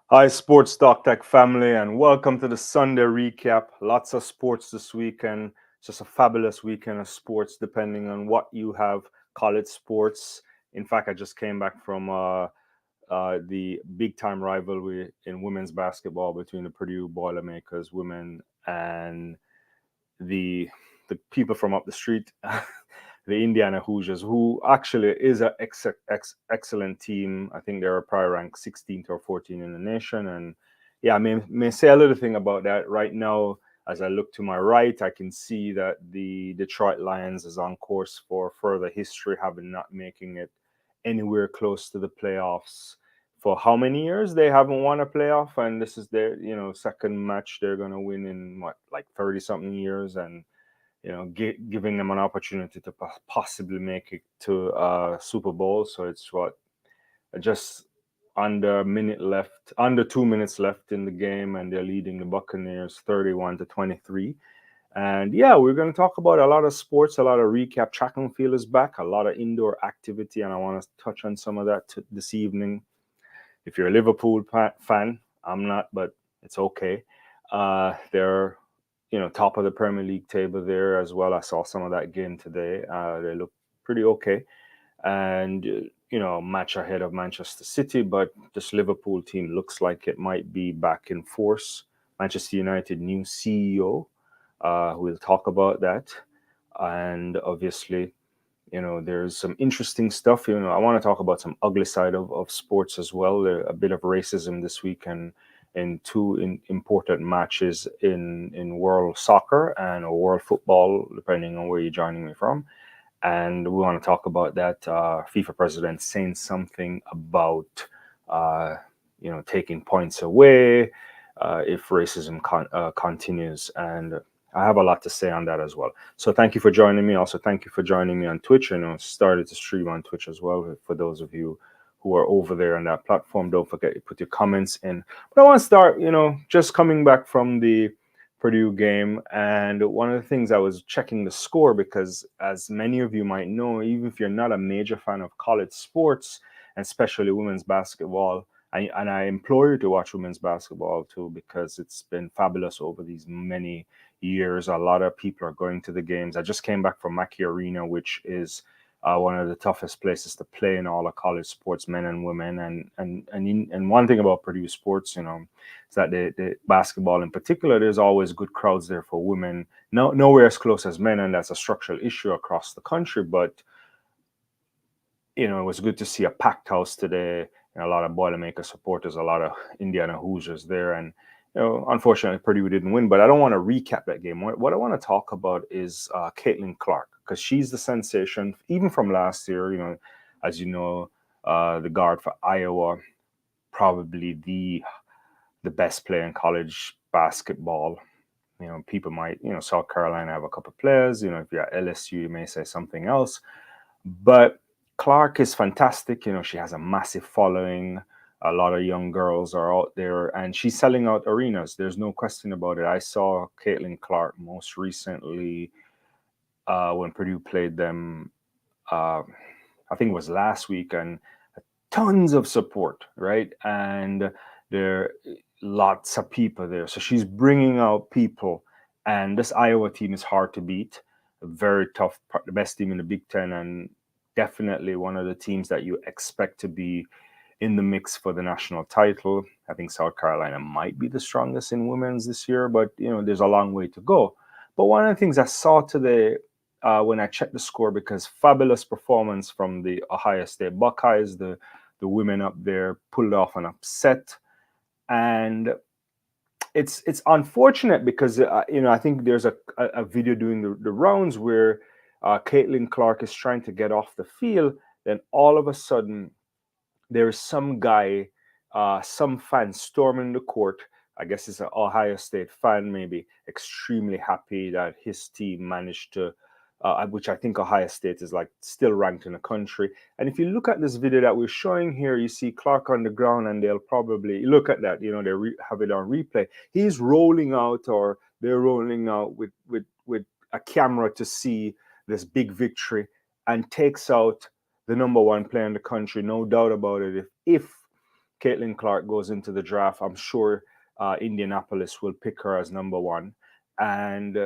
Hi, Sports Talk Tech family, and welcome to the Sunday recap. Lots of sports this weekend. Just a fabulous weekend of sports, depending on what you have. College sports. In fact, I just came back from the big time rivalry in women's basketball between the Purdue Boilermakers women and the the people from up the street, the Indiana Hoosiers, who actually is an excellent team. I think they're probably ranked 16th or 14th in the nation. And yeah, I may say a little thing about that right now. As I look to my right, I can see that the Detroit Lions is on course for further history, having not making it anywhere close to the playoffs for how many years they haven't won a playoff, and this is their second match they're going to win in what, like 30 something years, and giving them an opportunity to possibly make it to Super Bowl. So it's what, just under 2 minutes left in the game, and they're leading the Buccaneers 31-23. And yeah, we're going to talk about a lot of sports, a lot of recap. Track and field is back, a lot of indoor activity, and I want to touch on some of that this evening. If you're a Liverpool fan, I'm not, but it's okay. They're top of the Premier League table there as well. I saw some of that game today. They look pretty okay, and match ahead of Manchester City. But this Liverpool team looks like it might be back in force. Manchester United new CEO. We'll talk about that, and obviously there's some interesting stuff. I want to talk about some ugly side of sports as well. A bit of racism this week, and in two important matches in world soccer and world football, depending on where you're joining me from. And we want to talk about that. FIFA president saying something about taking points away if racism continues, and I have a lot to say on that as well. So thank you for joining me. Also, thank you for joining me on Twitch. Started to stream on Twitch as well. For those of you who are over there on that platform, don't forget to put your comments in. But I want to start, just coming back from the Purdue game. And one of the things, I was checking the score because, as many of you might know, even if you're not a major fan of college sports, and especially women's basketball, and I implore you to watch women's basketball too, because it's been fabulous over these many years. A lot of people are going to the games. I just came back from Mackey Arena, which is one of the toughest places to play in all of college sports, men and women. And one thing about Purdue sports, is that the basketball in particular, there's always good crowds there for women. Nowhere as close as men, and that's a structural issue across the country. But it was good to see a packed house today, and a lot of Boilermaker supporters, a lot of Indiana Hoosiers there. And unfortunately, Purdue didn't win. But I don't want to recap that game. What I want to talk about is Caitlin Clark, because she's the sensation, even from last year. As you know, the guard for Iowa, probably the best player in college basketball. People might, South Carolina have a couple of players. If you're at LSU, you may say something else. But Clark is fantastic. She has a massive following. A lot of young girls are out there, and she's selling out arenas. There's no question about it. I saw Caitlin Clark most recently when Purdue played them. I think it was last week, and tons of support, right? And there are lots of people there. So she's bringing out people, and this Iowa team is hard to beat. Very tough, the best team in the Big Ten, and definitely one of the teams that you expect to be in the mix for the national title. I think South Carolina might be the strongest in women's this year, but there's a long way to go. But one of the things I saw today when I checked the score, because fabulous performance from the Ohio State Buckeyes, the women up there pulled off an upset, and it's unfortunate because I think there's a video doing the rounds where Caitlin Clark is trying to get off the field, then all of a sudden there is some guy, some fan storming the court. I guess it's an Ohio State fan, maybe extremely happy that his team managed to, which I think Ohio State is like still ranked in the country. And if you look at this video that we're showing here, you see Clark on the ground, and they'll probably look at that. Have it on replay. He's rolling out, or they're rolling out with a camera to see this big victory, and takes out the number one player in the country, no doubt about it. If Caitlin Clark goes into the draft, I'm sure Indianapolis will pick her as number one. And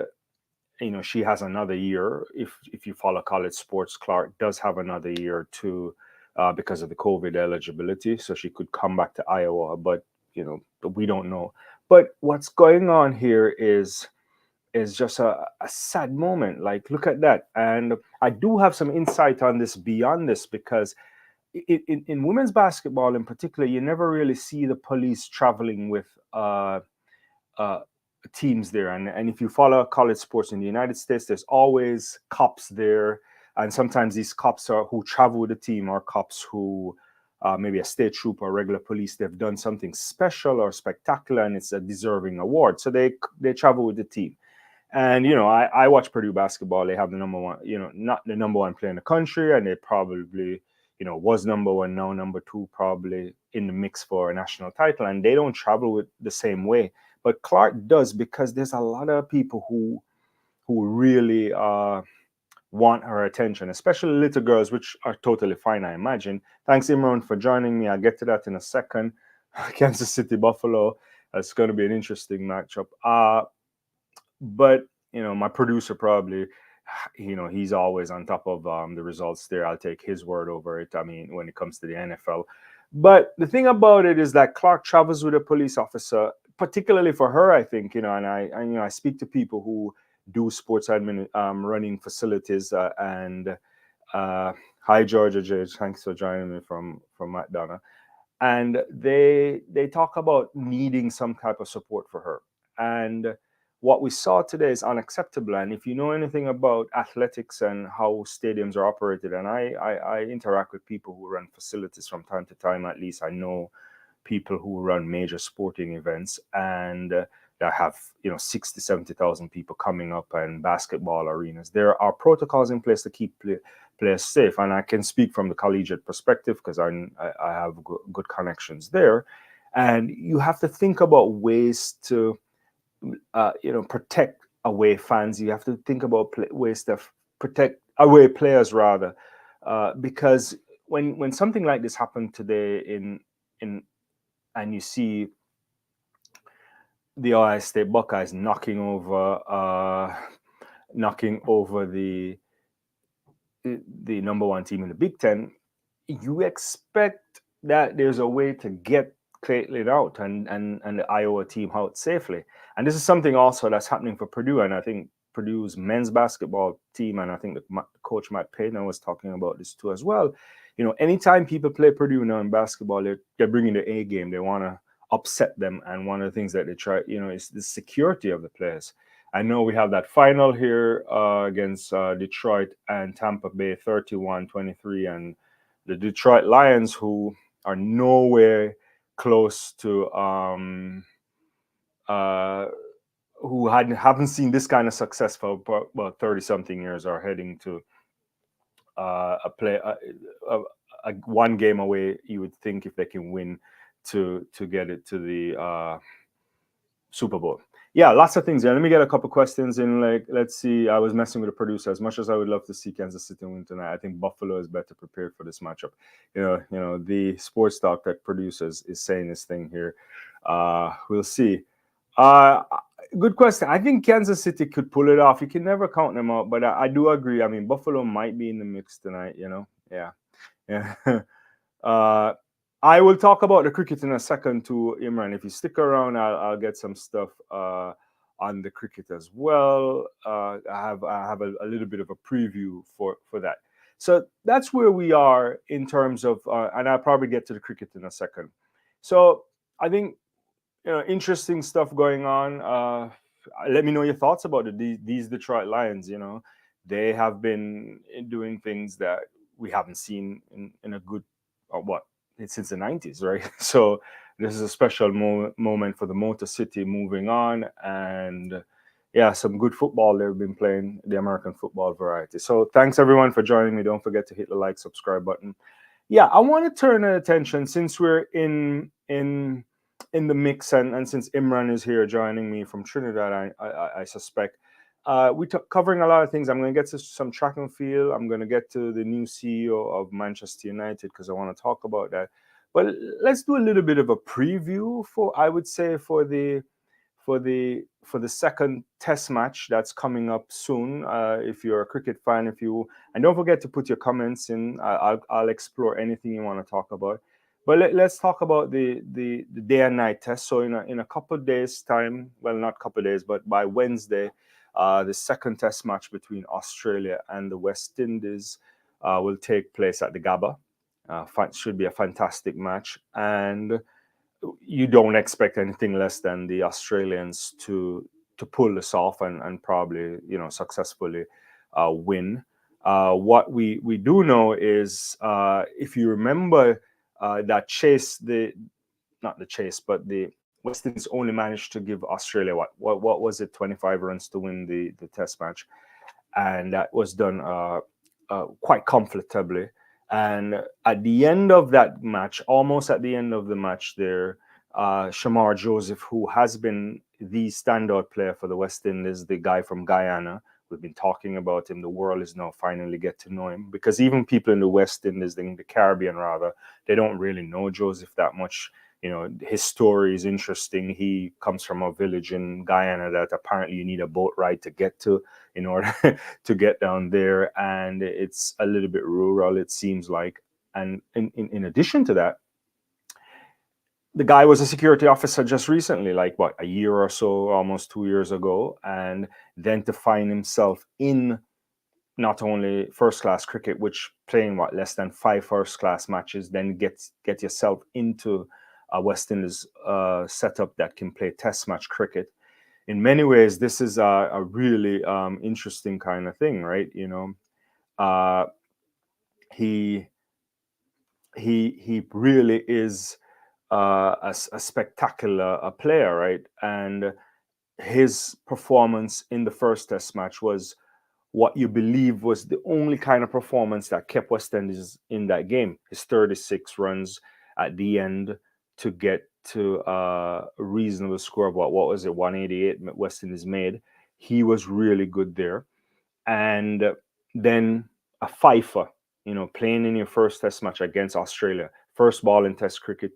she has another year. If you follow college sports, Clark does have another year to because of the COVID eligibility, so she could come back to Iowa. But we don't know. But what's going on here is just a sad moment. Like, look at that. And I do have some insight on this beyond this, because in women's basketball in particular, you never really see the police traveling with uh, teams there. And if you follow college sports in the United States, there's always cops there. And sometimes these cops are who travel with the team, or cops who maybe a state troop or regular police. They've done something special or spectacular, and it's a deserving award. So they travel with the team. And I watch Purdue basketball. They have the number one, not the number one player in the country, and they probably, was number one, now number two, probably in the mix for a national title. And they don't travel with the same way. But Clark does, because there's a lot of people who really want her attention, especially little girls, which are totally fine, I imagine. Thanks, Imran, for joining me. I'll get to that in a second. Kansas City Buffalo. It's going to be an interesting matchup. But my producer probably, he's always on top of the results there. I'll take his word over it. I mean, when it comes to the NFL. But the thing about it is that Clark travels with a police officer, particularly for her, I think. And I speak to people who do sports admin running facilities. And hi, Georgia J. Thanks for joining me from McDonough. And they talk about needing some type of support for her. And what we saw today is unacceptable. And if you know anything about athletics and how stadiums are operated, and I interact with people who run facilities from time to time, at least I know people who run major sporting events, and that have 60, 70,000 people coming up, and basketball arenas. There are protocols in place to keep players safe, and I can speak from the collegiate perspective because I have good connections there. And you have to think about ways to protect away fans. You have to think about ways to protect away players, rather, because when something like this happened today in and you see the Ohio State Buckeyes knocking over the number one team in the Big Ten, you expect that there's a way to get Caitlin out and the Iowa team out safely. And this is something also that's happening for Purdue. And I think Purdue's men's basketball team, and I think the coach Matt Payton was talking about this too as well. Anytime people play Purdue now in basketball, they're bringing the A game. They want to upset them. And one of the things that they try, is the security of the players. I know we have that final here against Detroit and Tampa Bay, 31-23, and the Detroit Lions, who are nowhere close to who haven't seen this kind of success for about 30-something years, are heading to a one game away, you would think, if they can win, to get it to the Super Bowl. Yeah, lots of things there. Let me get a couple questions in. Let's see. I was messing with the producer. As much as I would love to see Kansas City win tonight, I think Buffalo is better prepared for this matchup. The sports talk that produces is saying this thing here. We'll see. Good question. I think Kansas City could pull it off. You can never count them out, but I do agree. I mean, Buffalo might be in the mix tonight. Yeah. I will talk about the cricket in a second too, Imran. If you stick around, I'll get some stuff on the cricket as well. I have a little bit of a preview for that. So that's where we are in terms of, and I'll probably get to the cricket in a second. So I think interesting stuff going on. Let me know your thoughts about it. These Detroit Lions, they have been doing things that we haven't seen in a good since the 90s, right? So this is a special moment for the Motor City moving on, and yeah, some good football they've been playing, the American football variety. So thanks everyone for joining me. Don't forget to hit the like, subscribe button. Yeah, I want to turn attention, since we're in the mix, and since Imran is here joining me from Trinidad, I suspect. We're covering a lot of things. I'm going to get to some track and field. I'm going to get to the new CEO of Manchester United, because I want to talk about that. Well, let's do a little bit of a preview for, I would say, for the second test match that's coming up soon. If you're a cricket fan, if you and don't forget to put your comments in. I'll explore anything you want to talk about. But let's talk about the day and night test. So in a couple of days time, well, not couple of days, but by Wednesday, the second test match between Australia and the West Indies will take place at the Gabba. Should be a fantastic match, and you don't expect anything less than the Australians to pull this off and probably successfully win. What we do know is if you remember that chase the not the chase but the West Indies only managed to give Australia what was it, 25 runs to win the test match, and that was done quite comfortably. And at the end of that match, almost at the end of the match, there, Shamar Joseph, who has been the standout player for the West Indies, the guy from Guyana, we've been talking about him. The world is now finally get to know him, because even people in the West Indies, in the Caribbean rather, they don't really know Joseph that much. His story is interesting. He comes from a village in Guyana that apparently you need a boat ride to get to in order to get down there, and it's a little bit rural, it seems like. And in addition to that, the guy was a security officer just recently, like what, a year or so, almost 2 years ago, and then to find himself in not only first class cricket, which playing less than 5 first class matches, then get yourself into a West Indies setup that can play test match cricket. In many ways, this is a really interesting kind of thing, right? Uh, he he really is a spectacular player, right? And his performance in the first test match was what you believe was the only kind of performance that kept West Indies in that game. His 36 runs at the end to get to a reasonable score of what was it, 188 West Indies made. He was really good there. And then a fifer, playing in your first test match against Australia. First ball in test cricket,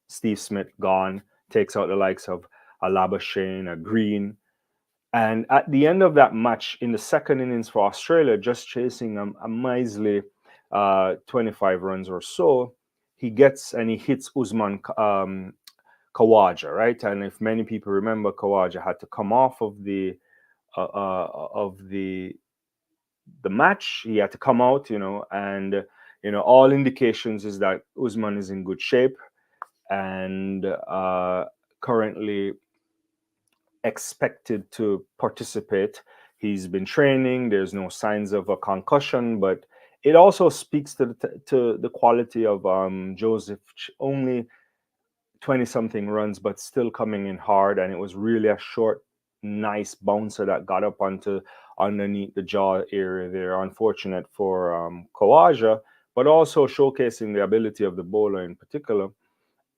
Steve Smith gone, takes out the likes of a Labuschagne, a Green. And at the end of that match, in the second innings for Australia, just chasing a measly 25 runs or so, he hits Usman Khawaja, right? And if many people remember, Khawaja had to come off of the match. He had to come out, and all indications is that Usman is in good shape and currently expected to participate. He's been training. There's no signs of a concussion, but it also speaks to the quality of Joseph. Only 20 something runs, but still coming in hard, and it was really a short, nice bouncer that got up onto underneath the jaw area there. Unfortunate for Khawaja, but also showcasing the ability of the bowler in particular.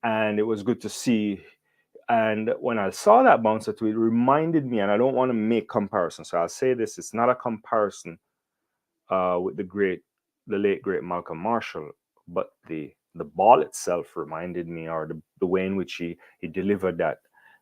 And it was good to see. And when I saw that bouncer too, it reminded me, and I don't want to make comparisons, so I'll say this: it's not a comparison with the late great Malcolm Marshall, but the ball itself reminded me, or the way in which he delivered that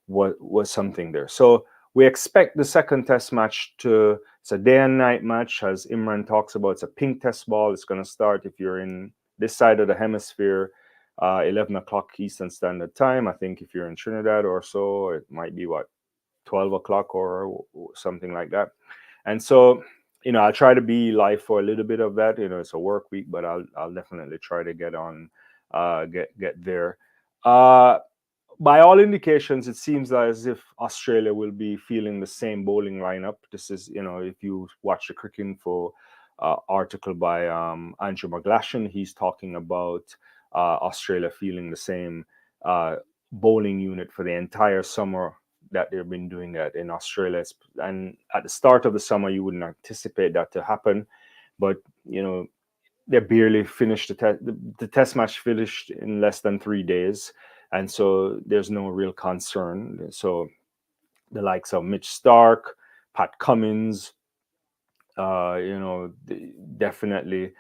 was something there. So we expect the second test match it's a day and night match, as Imran talks about. It's a pink test ball. It's going to start, if you're in this side of the hemisphere, 11 o'clock Eastern Standard Time. I think if you're in Trinidad or so, it might be 12 o'clock or something like that. And so, I'll try to be live for a little bit of that. It's a work week, but I'll definitely try to get on, get there. By all indications, it seems as if Australia will be feeling the same bowling lineup. This is, if you watch the Cricket Info article by Andrew McGlashan, he's talking about Australia feeling the same bowling unit for the entire summer that they've been doing that in Australia. And at the start of the summer, you wouldn't anticipate that to happen, but they barely finished the test. The test match finished in less than 3 days, and so there's no real concern. So the likes of Mitch Stark, Pat Cummins, definitely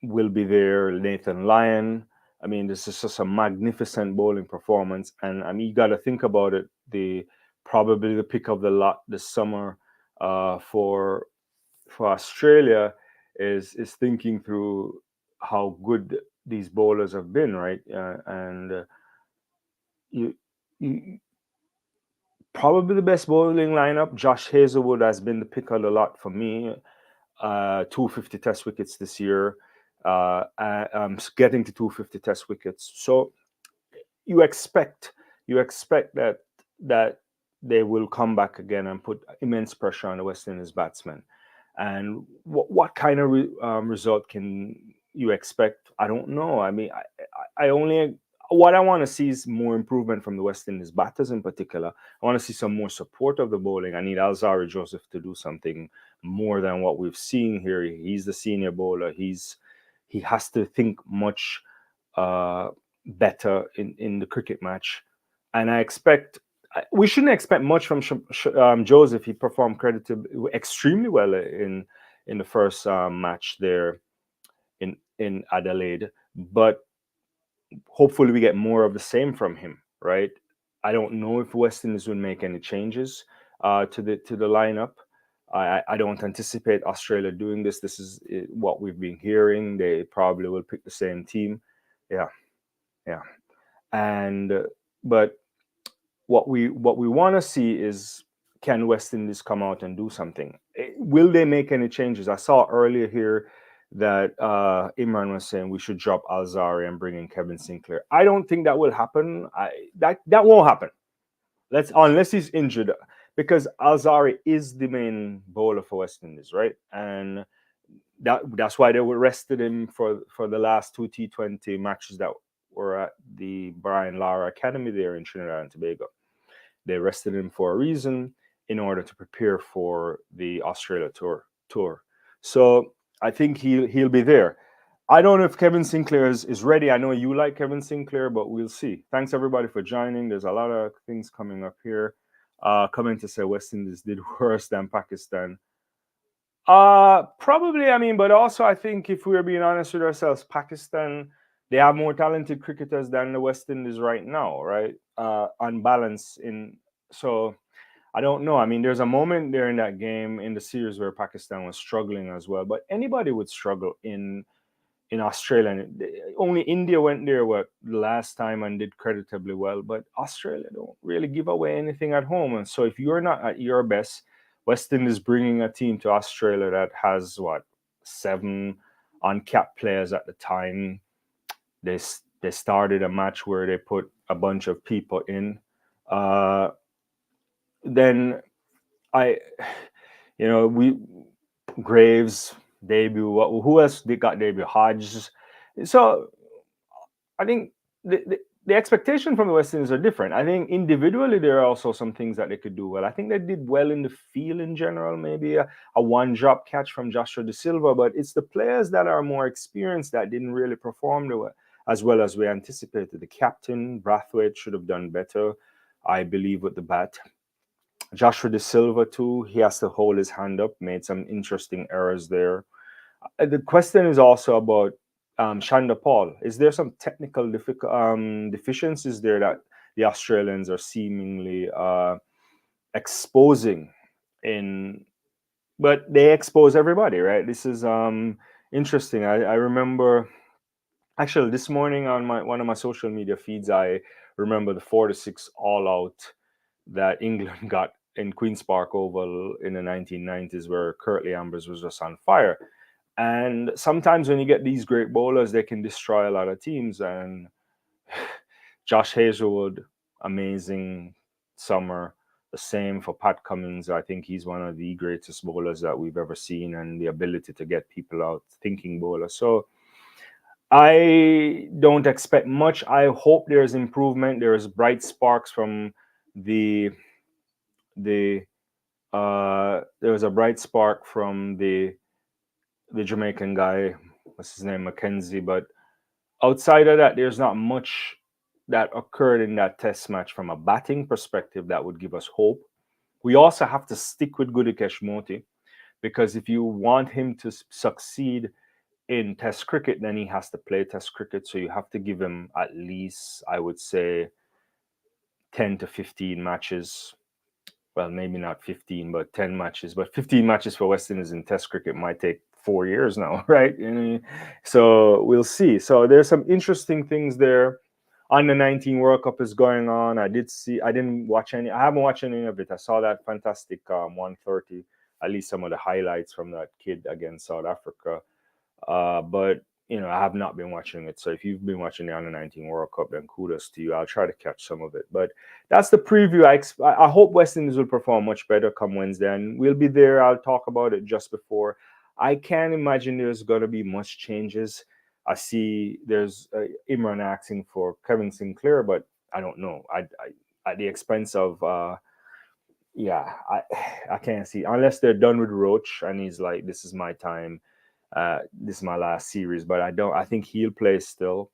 will be there. Nathan Lyon, I mean, this is just a magnificent bowling performance, and I mean, you got to think about it. The probably the pick of the lot this summer uh, for for Australia is thinking through how good these bowlers have been, right? And you, you probably the best bowling lineup. Josh Hazelwood has been the pick of the lot for me. 250 Test wickets this year. Getting to 250 Test wickets. So you expect that that they will come back again and put immense pressure on the West Indies batsmen. And what kind of result can you expect? I don't know. I mean, I only what I want to see is more improvement from the West Indies batters in particular. I want to see some more support of the bowling. I need Alzarri Joseph to do something more than what we've seen here. He's the senior bowler. He has to think much uh, better in the cricket match. And I expect we shouldn't expect much from Joseph. He performed extremely well in the first match there in Adelaide, but hopefully we get more of the same from him, right? I don't know if West Indies will make any changes to the lineup. I don't anticipate Australia doing this. This is what we've been hearing. They probably will pick the same team. Yeah, yeah. And but what we want to see is, can West Indies come out and do something? Will they make any changes? I saw earlier here that Imran was saying we should drop Alzari and bring in Kevin Sinclair. I don't think that will happen. That won't happen. Unless he's injured, because Alzari is the main bowler for West Indies, right? And that's why they were rested him for the last two T20 matches that were at the Brian Lara Academy there in Trinidad and Tobago. They rested him for a reason, in order to prepare for the Australia tour. So I think he'll be there. I don't know if Kevin Sinclair is ready. I know you like Kevin Sinclair, but we'll see. Thanks everybody for joining. There's a lot of things coming up here. Coming to say West Indies did worse than Pakistan. Probably. I mean, but also I think if we're being honest with ourselves, Pakistan, they have more talented cricketers than the West Indies right now, right? On balance in so I don't know. I mean, there's a moment there in that game in the series where Pakistan was struggling as well, but anybody would struggle in Australia. And only India went there what last time and did creditably well, but Australia don't really give away anything at home. And so if you're not at your best, West Indies bringing a team to Australia that has what 7 uncapped players at the time. They started a match where they put a bunch of people in. Then I, we Graves debut. Who else they got debut? Hodges. So I think the expectation from the West Indies are different. I think individually there are also some things that they could do well. I think they did well in the field in general. Maybe a one drop catch from Joshua De Silva, but it's the players that are more experienced that didn't really perform as well as we anticipated. The captain Brathwaite should have done better, I believe, with the bat. Joshua De Silva too, he has to hold his hand up, made some interesting errors there. The question is also about Shanda Paul. Is there some technical deficiencies there that the Australians are seemingly exposing but they expose everybody, right? This is interesting. I remember actually this morning on one of my social media feeds, I remember the 4-6 all out that England got in Queen's Park Oval in the 1990s, where Curtly Ambrose was just on fire. And sometimes when you get these great bowlers, they can destroy a lot of teams. And Josh Hazelwood, amazing summer. The same for Pat Cummins. I think he's one of the greatest bowlers that we've ever seen, and the ability to get people out, thinking bowler. So I don't expect much. I hope there's improvement. There's bright sparks from there was a bright spark from the Jamaican guy, what's his name, McKenzie. But outside of that, there's not much that occurred in that test match from a batting perspective that would give us hope. We also have to stick with Gudakesh Moti, because if you want him to succeed, in Test cricket, then he has to play Test cricket. So you have to give him at least, I would say, 10 to 15 matches. Well, maybe not 15, but 10 matches. But 15 matches for West Indies in Test cricket might take 4 years now, right? So we'll see. So there's some interesting things there. Under 19 World Cup is going on. I didn't watch any. I haven't watched any of it. I saw that fantastic 130, at least some of the highlights from that kid against South Africa. But I have not been watching it. So if you've been watching the Under 19 World Cup, then kudos to you. I'll try to catch some of it. But that's the preview. I hope West Indies will perform much better come Wednesday, and we'll be there. I'll talk about it just before. I can't imagine there's going to be much changes. I see there's Imran asking for Kevin Sinclair, but I don't know. At the expense of yeah, I can't see unless they're done with Roach and he's like, this is my time. This is my last series, but I think he'll play still,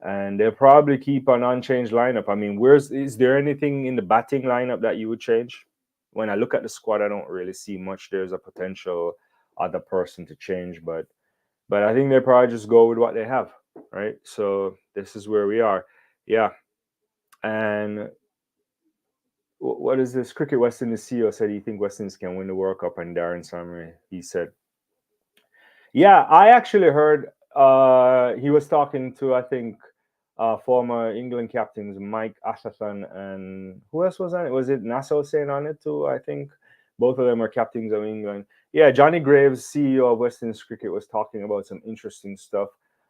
and they'll probably keep an unchanged lineup. I mean, is there anything in the batting lineup that you would change? When I look at the squad, I don't really see much. There's a potential other person to change, but I think they probably just go with what they have, right? So this is where we are, yeah. And what is this? Cricket West Indies CEO said he think West Indies can win the World Cup, and Darren Sammy, he said, yeah, I actually heard he was talking to, I think, former England captains Mike Atherton and who else was on it? Was it Nassau saying on it too? I think both of them are captains of England. Yeah, Johnny Graves, CEO of West Indies Cricket, was talking about some interesting stuff.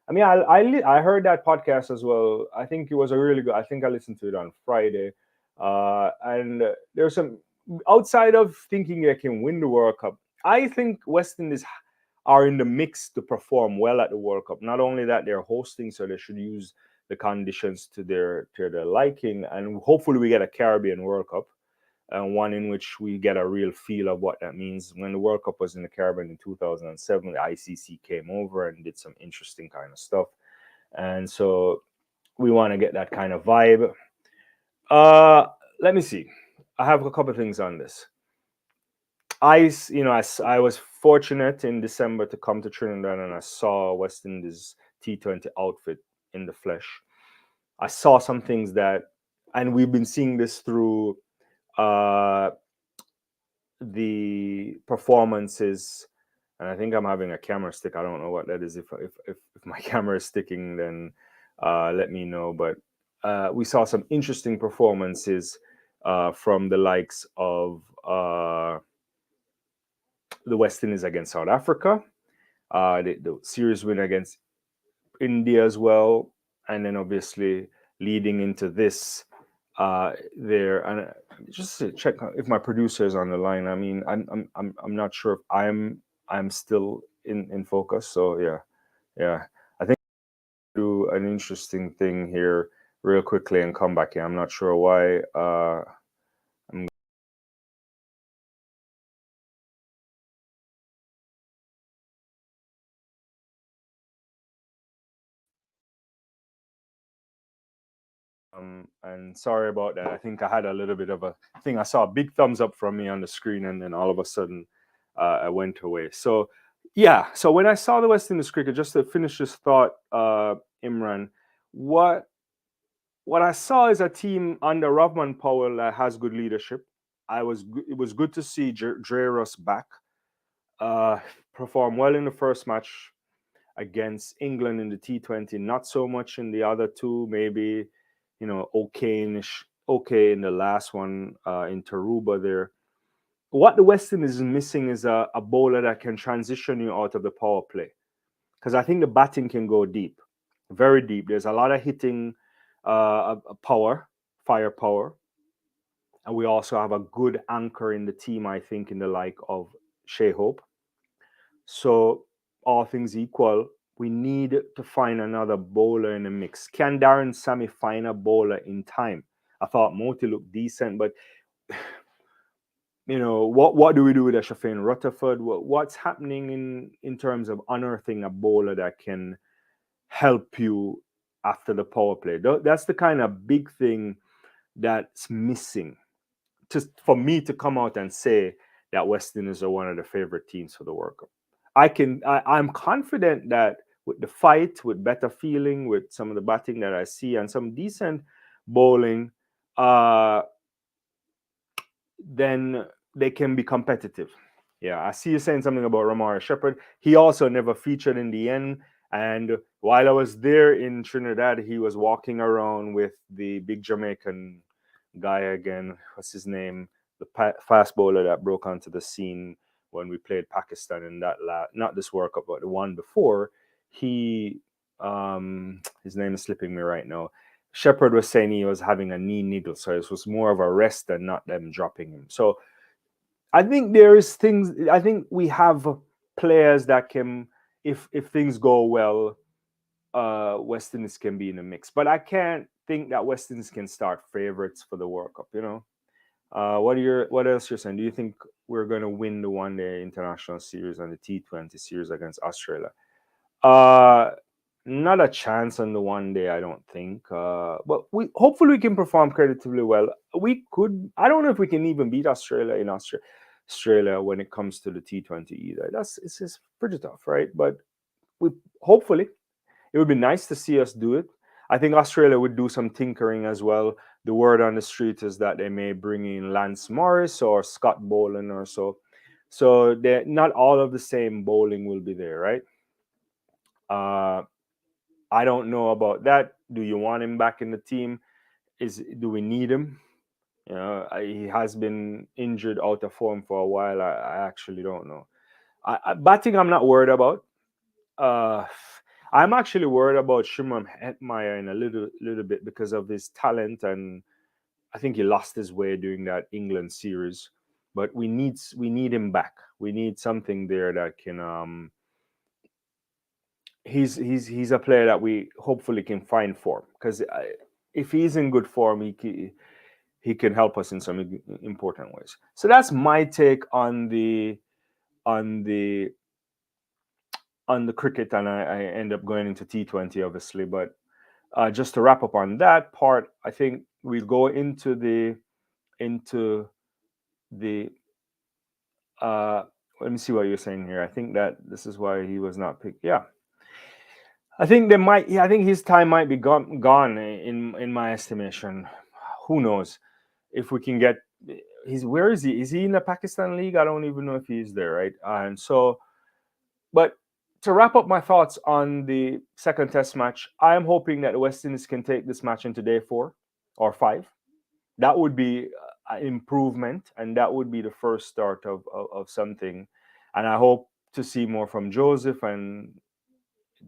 I mean, I heard that podcast as well. I think it was a really good. I think I listened to it on Friday, and there's some outside of thinking they can win the World Cup. I think West Indies are in the mix to perform well at the World Cup. Not only that, they're hosting, so they should use the conditions to their liking, and hopefully we get a Caribbean World Cup, and one in which we get a real feel of what that means. When the World Cup was in the Caribbean in 2007, the ICC came over and did some interesting kind of stuff, and so we want to get that kind of vibe. Let me see. I have a couple of things on this. I was fortunate in December to come to Trinidad, and I saw West Indies T20 outfit in the flesh. I saw some things and we've been seeing this through the performances. And I think I'm having a camera stick. I don't know what that is. If my camera is sticking, then let me know. But we saw some interesting performances from the likes of the West Indies against South Africa, the series win against India as well, and then obviously leading into this there. And just to check if my producer is on the line. I mean, I'm not sure if I'm still in focus. So yeah. I think I'll do an interesting thing here real quickly and come back here. I'm not sure why. I'm and sorry about that. I think I had a little bit of a thing. I saw a big thumbs up from me on the screen, and then all of a sudden, I went away. So, yeah. So when I saw the West Indies cricket, just to finish this thought, Imran, what I saw is a team under Rovman Powell that has good leadership. It was good to see Dre Russ back, uh, perform well in the first match against England in the T20. Not so much in the other two. Maybe okay in the last one in Taruba there. What the West Indies is missing is a bowler that can transition you out of the power play, because I think the batting can go deep, very deep. There's a lot of hitting firepower, and we also have a good anchor in the team, I think, in the like of Shea Hope. So all things equal, we need to find another bowler in the mix. Can Darren Sammy find a bowler in time? I thought Moti looked decent, but what do we do with Shafin Rutherford? What's happening in terms of unearthing a bowler that can help you after the power play? That's the kind of big thing that's missing. Just for me to come out and say that West Indies are one of the favorite teams for the World Cup. I'm confident that with the fight, with better feeling, with some of the batting that I see, and some decent bowling, uh, then they can be competitive. Yeah, I see you saying something about Ramari Shepherd. He also never featured in the end. And while I was there in Trinidad, he was walking around with the big Jamaican guy again. What's his name? The fast bowler that broke onto the scene when we played Pakistan in that not this World Cup, but the one before. He, his name is slipping me right now. Shepard was saying he was having a knee needle, so it was more of a rest than not them dropping him. So I think there is things. I think we have players that can, if things go well, West Indies can be in the mix. But I can't think that West Indies can start favorites for the World Cup. What else you're saying? Do you think we're going to win the One Day International Series and the T20 series against Australia? Uh, Not a chance on the One Day, I don't think. But we hopefully we can perform creditably well. We could. I don't know if we can even beat Australia in Australia when it comes to the T20 either. It's just pretty tough, right? But we hopefully it would be nice to see us do it. I think Australia would do some tinkering as well. The word on the street is that they may bring in Lance Morris or Scott Boland or so. So not all of the same bowling will be there, right? Uh, I don't know about that. Do you want him back in the team? Do we need him? He has been injured out of form for a while. I actually don't know. Batting, I'm not worried about. Uh, I'm actually worried about Shimon Hetmeyer in a little bit because of his talent, and I think he lost his way during that England series. But we need him back. We need something there that can. He's a player that we hopefully can find form because if he's in good form, he can help us in some important ways. So that's my take on on the the cricket, and I end up going into T20 obviously. But just to wrap up on that part, I think we'll go into the let me see what you're saying here. I think that this is why he was not picked. Yeah, I think they might. Yeah, I think his time might be gone in my estimation. Who knows if we can get. He's where is he? Is he in the Pakistan league? I don't even know if he's there, right? And so, but to wrap up my thoughts on the second Test match, I am hoping that the West Indies can take this match into day 4 or 5. That would be an improvement, and that would be the first start of something. And I hope to see more from Joseph, and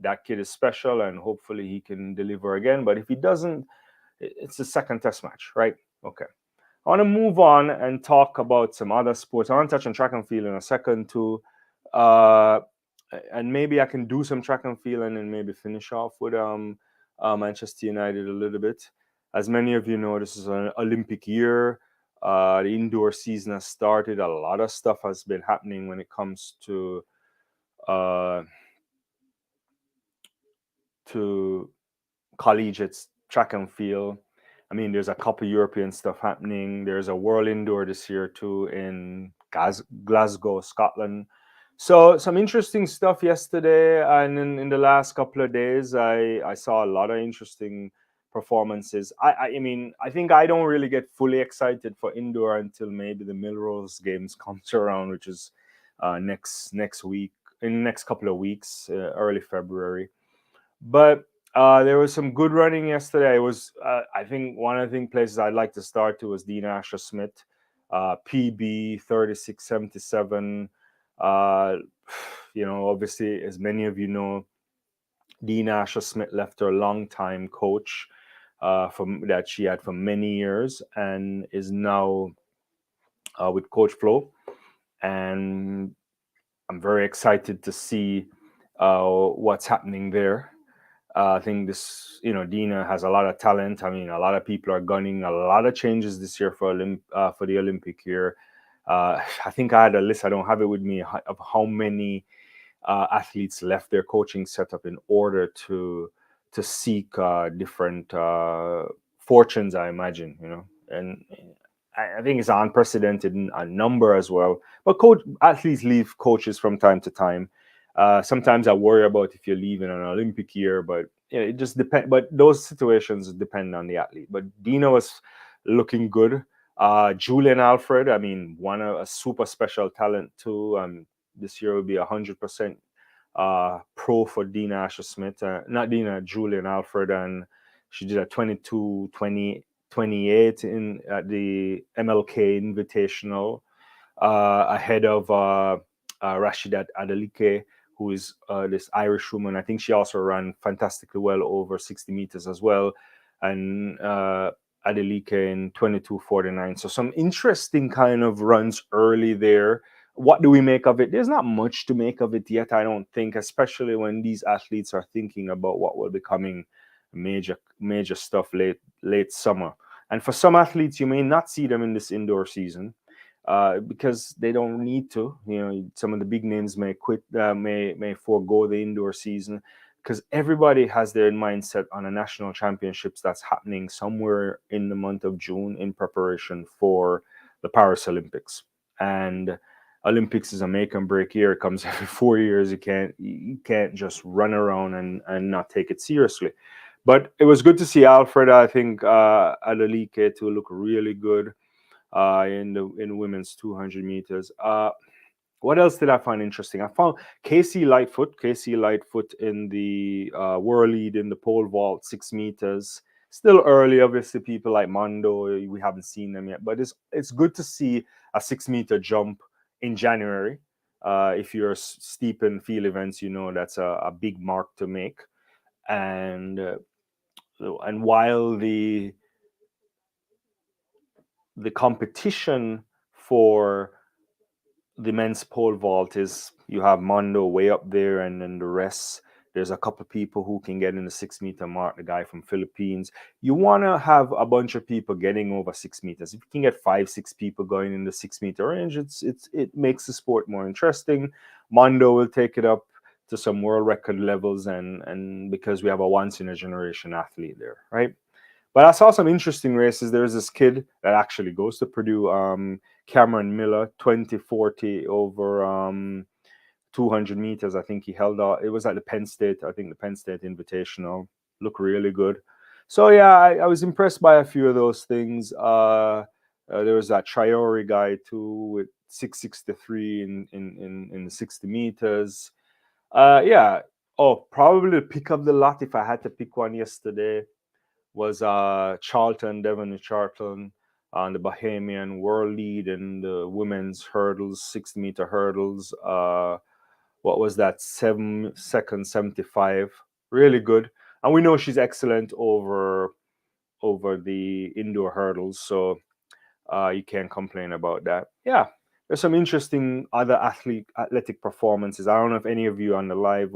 that kid is special, and hopefully he can deliver again. But if he doesn't, it's the second Test match, right? Okay. I want to move on and talk about some other sports. I want to touch on track and field in a second too. Uh, and maybe I can do some track and field and then maybe finish off with Manchester United a little bit. As many of you know, this is an Olympic year. The indoor season has started. A lot of stuff has been happening when it comes uh, to collegiate track and field. I mean, there's a couple European stuff happening. There's a World Indoor this year too in Glasgow, Scotland. So some interesting stuff yesterday, and in the last couple of days, I saw a lot of interesting performances. I mean, I think I don't really get fully excited for indoor until maybe the Millrose games comes around, which is next week, in the next couple of weeks, early February. But there was some good running yesterday. It was, I think, one of the places I'd like to start to was Dina Asher Smith, PB 3677. Uh, obviously, as many of you know, Dina Asher Smith left her longtime coach that she had for many years and is now with Coach Flo. And I'm very excited to see what's happening there. I think Dina has a lot of talent. I mean, a lot of people are gunning a lot of changes this year for the Olympic year. I think I had a list. I don't have it with me of how many athletes left their coaching setup in order to seek different fortunes. I imagine, and I think it's an unprecedented number as well. But athletes leave coaches from time to time. Sometimes I worry about if you're leaving an Olympic year, but it just depends. But those situations depend on the athlete. But Dina was looking good. Julian Alfred, I mean, one a super special talent too. This year will be 100% pro for Dina Asher Smith, not Dina, Julian Alfred, and she did a 22, 20, 28 in at the MLK Invitational, ahead of Rashidat Adeleke, who is this Irish woman. I think she also ran fantastically well over 60 meters as well, and Adeleke in 22:49. So some interesting kind of runs early there. What do we make of it? There's not much to make of it yet, I don't think, especially when these athletes are thinking about what will be coming major stuff late summer. And for some athletes, you may not see them in this indoor season because they don't need to. Some of the big names may quit, may forego the indoor season because everybody has their mindset on a national championships that's happening somewhere in the month of June in preparation for the Paris Olympics. And Olympics is a make and break year. It comes every 4 years. You can't just run around and not take it seriously. But it was good to see Alfred. I think Adeleke to look really good in women's 200 meters. What else did I find interesting? I found Casey Lightfoot. Casey Lightfoot in the world lead in the pole vault, 6 meters. Still early, obviously. People like Mondo, we haven't seen them yet, but it's good to see a 6 meter jump in January. If you're steep in field events, that's a big mark to make. And while the competition for the men's pole vault is, you have Mondo way up there, and then the rest. There's a couple of people who can get in the 6 meter mark. The guy from Philippines. You want to have a bunch of people getting over 6 meters. If you can get 5, 6 people going in the 6 meter range, it makes the sport more interesting. Mondo will take it up to some world record levels, and because we have a once in a generation athlete there, right? But I saw some interesting races. There's this kid that actually goes to Purdue, Cameron Miller, 2040 over 200 meters. I think he held out. It was at the Penn State, I think the Penn State Invitational. Looked really good. So yeah, I was impressed by a few of those things. There was that Traore guy too with 663 in the 60 meters. Yeah. Oh, probably the pick of the lot if I had to pick one yesterday was Devon Charlton on the Bahamian world lead in the women's hurdles, 60 meter hurdles. What was that? 7 seconds 75. Really good. And we know she's excellent over the indoor hurdles, so you can't complain about that. Yeah, there's some interesting other athletic performances. I don't know if any of you on the live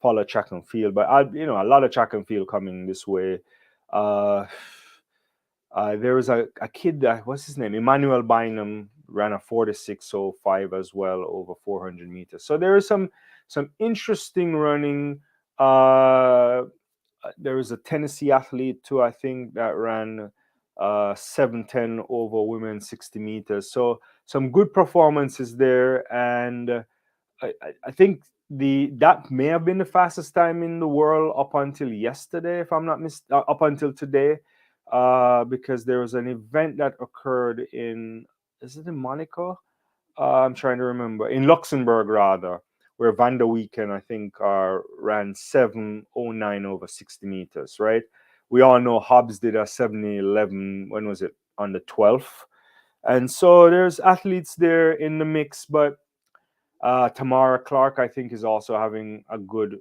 follow track and field, but a lot of track and field coming this way. Uh, there was a kid that, what's his name? Emmanuel Bynum ran a 46:05 as well over 400 meters. So there is some interesting running. There was a Tennessee athlete too, I think, that ran 7:10 over women 60 meters. So some good performances there, and I think that may have been the fastest time in the world up until yesterday, if I'm not up until today, because there was an event that occurred is it in Monaco? I'm trying to remember, in Luxembourg rather, where Van der Weeken, I think, ran 7:09 over 60 meters. Right? We all know Hobbs did a 7:11. When was it? On the 12th. And so there's athletes there in the mix, but Tamara Clark, I think, is also having a good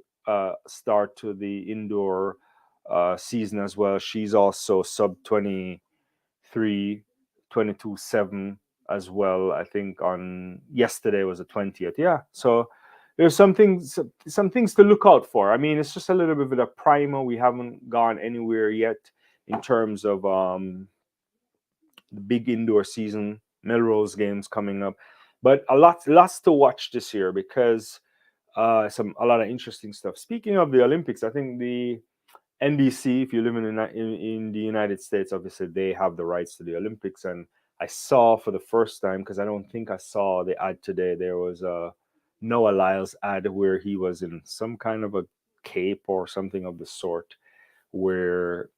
start to the indoor season as well. She's also sub 23, 22:7 as well. I think on yesterday was the 20th. Yeah. So there's some things to look out for. I mean, it's just a little bit of a primer. We haven't gone anywhere yet in terms of the big indoor season, Melrose games coming up, but lots to watch this year because a lot of interesting stuff. Speaking of the Olympics, I think the NBC, if you live in the United States, obviously they have the rights to the Olympics, and I saw for the first time, because I don't think I saw the ad today, there was Noah Lyles ad where he was in some kind of a cape or something of the sort, where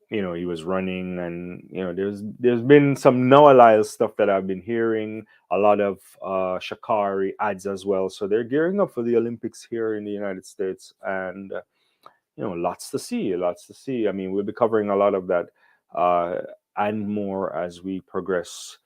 he was running, and there's been some Noah Lyles stuff that I've been hearing, a lot of Shakari ads as well. So they're gearing up for the Olympics here in the United States, and lots to see, lots to see. I mean, we'll be covering a lot of that uh, and more as we progress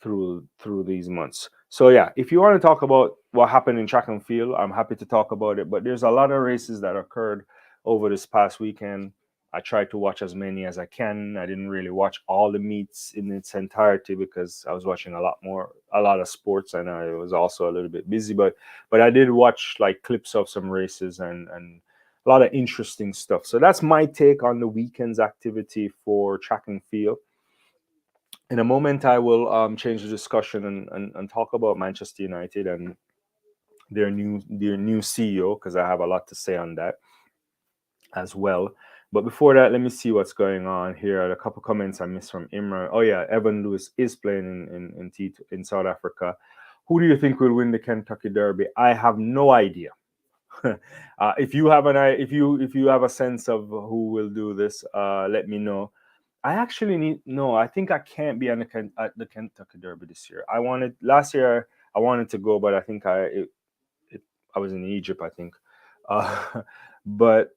through these months. So yeah, if you want to talk about what happened in track and field, I'm happy to talk about it. But there's a lot of races that occurred over this past weekend. I tried to watch as many as I can. I didn't really watch all the meets in its entirety because I was watching a lot of sports, and I was also a little bit busy. But I did watch like clips of some races and a lot of interesting stuff. So that's my take on the weekend's activity for track and field. In a moment, I will change the discussion and talk about Manchester United and their new CEO, because I have a lot to say on that as well. But before that, let me see what's going on here. A couple comments I missed from Imran. Oh yeah, Evan Lewis is playing in South Africa. Who do you think will win the Kentucky Derby? I have no idea. If you have if you have a sense of who will do this, let me know. I actually need no. I think I can't be at the Kentucky Derby this year. I wanted last year. I wanted to go, but I think I was in Egypt. I think, but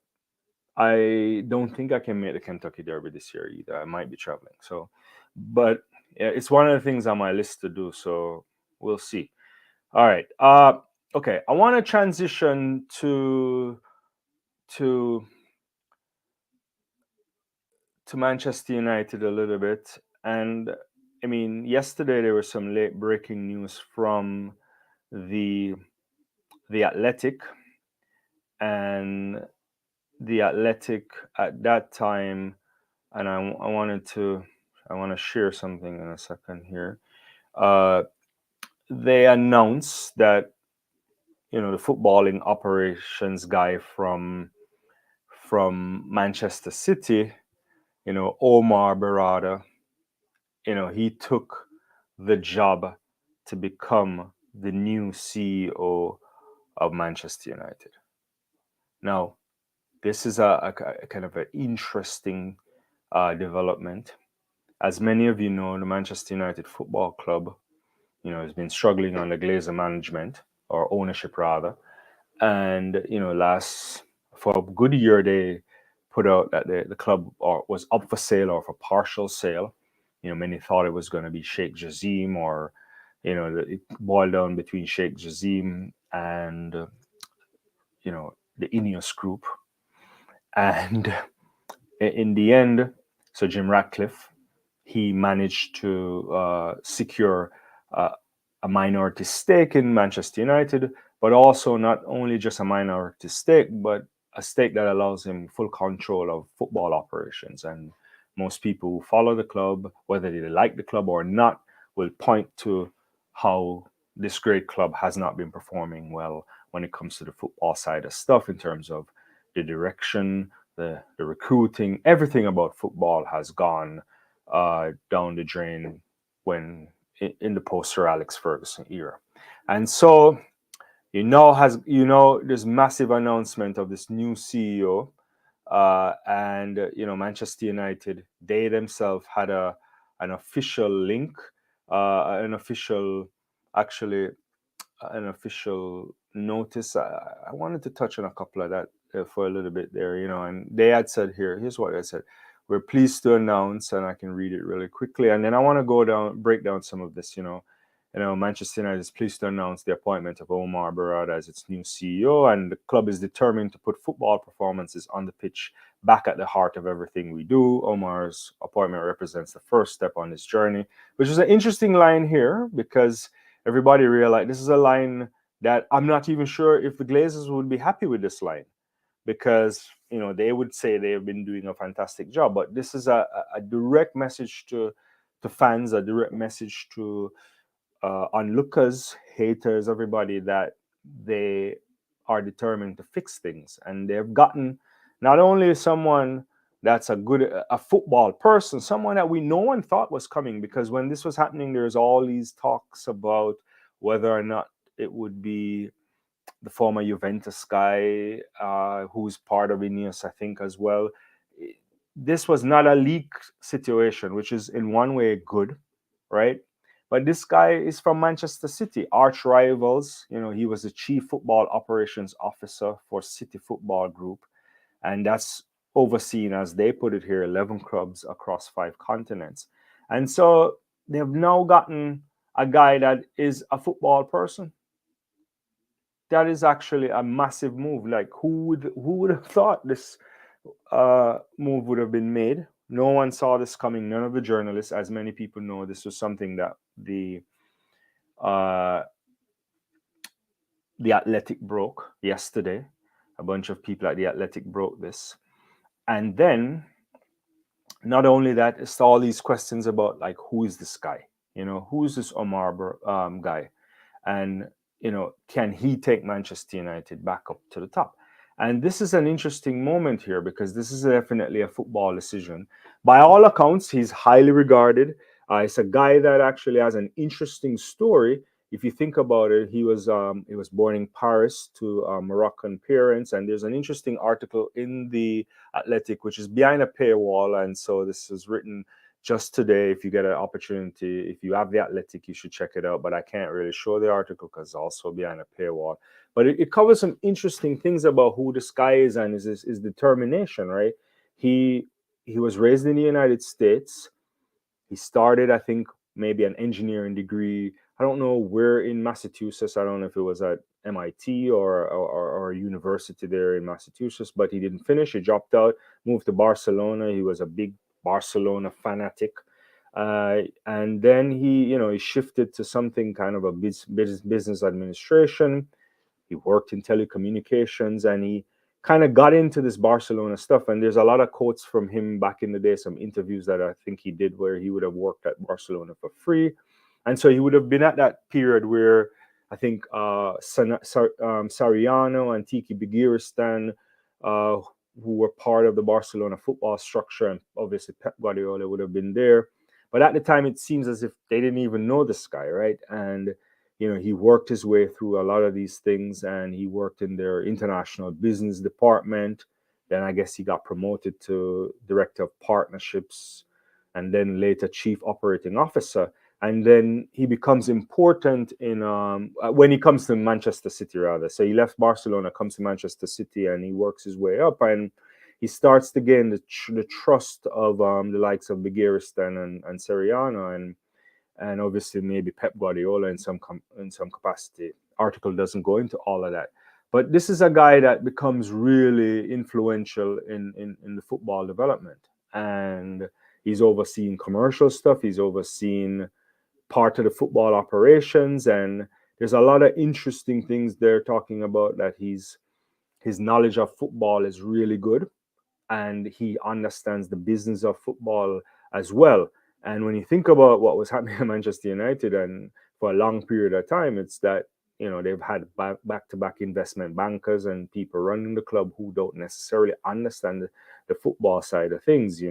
I don't think I can make the Kentucky Derby this year either. I might be traveling. So, but yeah, it's one of the things on my list to do. So we'll see. All right. Okay. I want to transition to Manchester United a little bit. And I mean, yesterday there was some late breaking news from the Athletic, and the Athletic at that time, and I want to share something in a second here. Uh, they announced that the footballing operations guy from Manchester City, Omar Barada, he took the job to become the new CEO of Manchester United. Now, this is a kind of an interesting development. As many of you know, the Manchester United Football Club, has been struggling under Glazer management, or ownership rather. And last for a good year, they put out that the club was up for sale or for partial sale. Many thought it was going to be Sheikh Jazim, or it boiled down between Sheikh Jazim and the Ineos group. And in the end, so Jim Ratcliffe, he managed to secure uh, a minority stake in Manchester United, but also not only just a minority stake, but a stake that allows him full control of football operations. And most people who follow the club, whether they like the club or not, will point to how this great club has not been performing well when it comes to the football side of stuff, in terms of the direction, the recruiting, everything about football has gone down the drain when in the post Sir Alex Ferguson era. And so this massive announcement of this new CEO, and Manchester United, they themselves had an official link, an official actually an official notice. I wanted to touch on a couple of that for a little bit there, and they had said here's what they said. We're pleased to announce, and I can read it really quickly, and then I want to break down some of this. Manchester United is pleased to announce the appointment of Omar Barada as its new CEO, and the club is determined to put football performances on the pitch back at the heart of everything we do. Omar's appointment represents the first step on this journey, which is an interesting line here, because everybody realized this is a line that I'm not even sure if the Glazers would be happy with this line, because they would say they have been doing a fantastic job. But this is a direct message to fans, a direct message to onlookers, haters, everybody, that they are determined to fix things, and they've gotten not only someone that's a football person, someone that no one thought was coming, because when this was happening, there's all these talks about whether or not it would be the former Juventus guy, who's part of Ineos, I think, as well. This was not a league situation, which is in one way good, right? But this guy is from Manchester City, arch rivals. You know, he was the chief football operations officer for City Football Group, and that's overseen, as they put it here, 11 clubs across 5 continents. And so they've now gotten a guy that is a football person. That is actually a massive move. Like, who would have thought this move would have been made? No one saw this coming. None of the journalists, as many people know, this was something that uh, the Athletic broke yesterday. A bunch of people at the Athletic broke this, and then not only that, it's all these questions about, like, who is this guy? You know, who is this Omar guy? And, you know, can he take Manchester United back up to the top? And this is an interesting moment here, because this is definitely a football decision. By all accounts, he's highly regarded. It's a guy that actually has an interesting story. If you think about it, he was born in Paris to Moroccan parents, and there's an interesting article in the Athletic, which is behind a paywall, and so this is written just today. If you get an opportunity, if you have the Athletic, you should check it out. But I can't really show the article because it's also behind a paywall. But it covers some interesting things about who this guy is and his determination. Right? He was raised in the United States. He started, I think, maybe an engineering degree. I don't know where in Massachusetts. I don't know if it was at MIT or a university there in Massachusetts, but he didn't finish. He dropped out, moved to Barcelona. He was a big Barcelona fanatic. And then he shifted to something kind of a business administration. He worked in telecommunications, and he kind of got into this Barcelona stuff. And there's a lot of quotes from him back in the day, some interviews that I think he did where he would have worked at Barcelona for free. And so he would have been at that period where I think Sariano and Tiki Begiristain, who were part of the Barcelona football structure, and obviously Pep Guardiola would have been there. But at the time, it seems as if they didn't even know this guy, right? And he worked his way through a lot of these things, and he worked in their international business department. Then I guess he got promoted to director of partnerships, and then later chief operating officer. And then he becomes important in when he comes to Manchester City, rather. So he left Barcelona, comes to Manchester City, and he works his way up, and he starts to gain the trust of the likes of Begiristain and Soriano, and obviously maybe Pep Guardiola in some capacity. Article doesn't go into all of that, but this is a guy that becomes really influential in the football development, and he's overseeing commercial stuff. He's overseen part of the football operations, and there's a lot of interesting things they're talking about, that his knowledge of football is really good, and he understands the business of football as well. And when you think about what was happening at Manchester United, and for a long period of time, it's that they've had back-to-back investment bankers and people running the club who don't necessarily understand the football side of things,